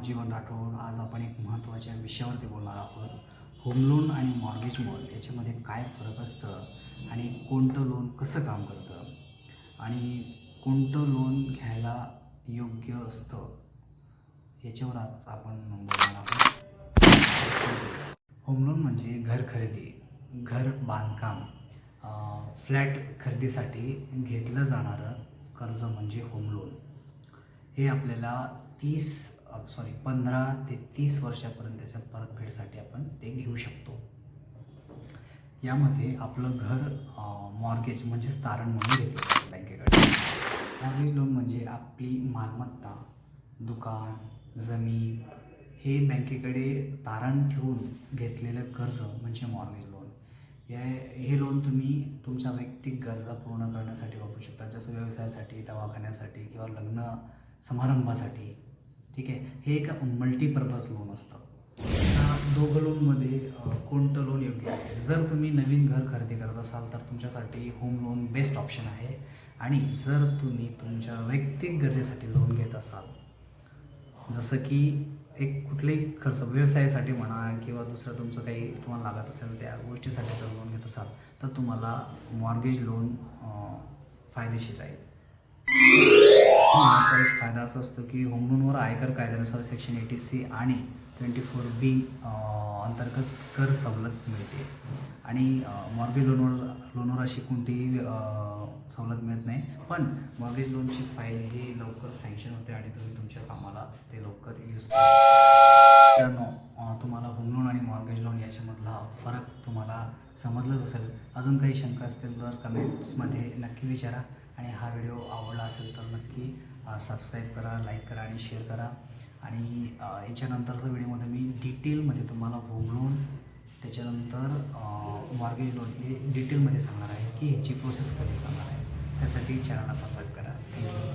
नवजीवन राठोड. आज आपण एक महत्त्वाच्या विषयावरती बोलणार आहोत. होम लोन आणि मॉर्गेज लोन याच्यामध्ये काय फरक असतं आणि कोणतं लोन कसं काम करतं आणि कोणतं लोन घ्यायला योग्य असतं याच्यावर आज आपण बोलणार आहोत. होम लोन म्हणजे घर खरेदी, घर बांधकाम, फ्लॅट खरेदीसाठी घेतलं जाणारं कर्ज म्हणजे होम लोन. हे आपल्याला 15 ते 30 वर्षापर्यंतच्या परतफेडसाठी आपण ते घेऊ शकतो. यामध्ये आपलं घर मॉर्गेज म्हणजेच तारण म्हणून घेतलं जातं बँकेकडे. मॉर्गेज लोन म्हणजे आपली मालमत्ता, दुकान, जमीन हे बँकेकडे तारण ठेवून घेतलेलं कर्ज म्हणजे मॉर्गेज लोन. हे लोन तुम्ही तुमच्या वैयक्तिक गरजा पूर्ण करण्यासाठी वापरू शकता, जसं व्यवसायासाठी, दवाखान्यासाठी किंवा लग्न समारंभासाठी. ठीक आहे. हे एक मल्टीपर्पज लोन असतं. आता दोघं लोनमध्ये कोणतं लोन योग्य आहे? जर तुम्ही नवीन घर खरेदी करत असाल तर तुमच्यासाठी होम लोन बेस्ट ऑप्शन आहे. आणि जर तुम्ही तुमच्या वैयक्तिक गरजेसाठी लोन घेत असाल, जसं की एक कुठलाही खर्च व्यवसायासाठी म्हणा किंवा दुसरं तुमचं काही तुम्हाला लागत असेल त्या गोष्टीसाठी जर लोन घेत असाल तर तुम्हाला मॉर्गेज लोन फायदेशीर आहे. याचा एक फायदा असा असतो की होम लोनवर आयकर कायद्यानुसार सेक्शन 80C आणि 24B अंतर्गत कर सवलत मिळते. आणि मॉर्गेज लोनवर अशी कोणतीही सवलत मिळत नाही. पण मॉर्गेज लोनची फाईल ही लवकर सँक्शन होते आणि तुम्ही तुमच्या कामाला ते लवकर यूज करू शकता. मित्रांनो, तुम्हाला होम लोन आणि मॉर्गेज लोन याच्यामधला फरक तुम्हाला समजलंच असेल. अजून काही शंका असतील तर कमेंट्समध्ये नक्की विचारा. आणि हा व्हिडिओ आवडला असेल तर नक्की सबस्क्राईब करा, लाईक करा आणि शेअर करा. आणि याच्यानंतरच्या व्हिडिओमध्ये मी डिटेलमध्ये तुम्हाला होम लोन त्याच्यानंतर मॉर्गेज लोन हे डिटेलमध्ये सांगणार आहे की ह्याची प्रोसेस कधी सांगणार आहे. त्यासाठी चॅनलला सबस्क्राईब करा. थँक्यू.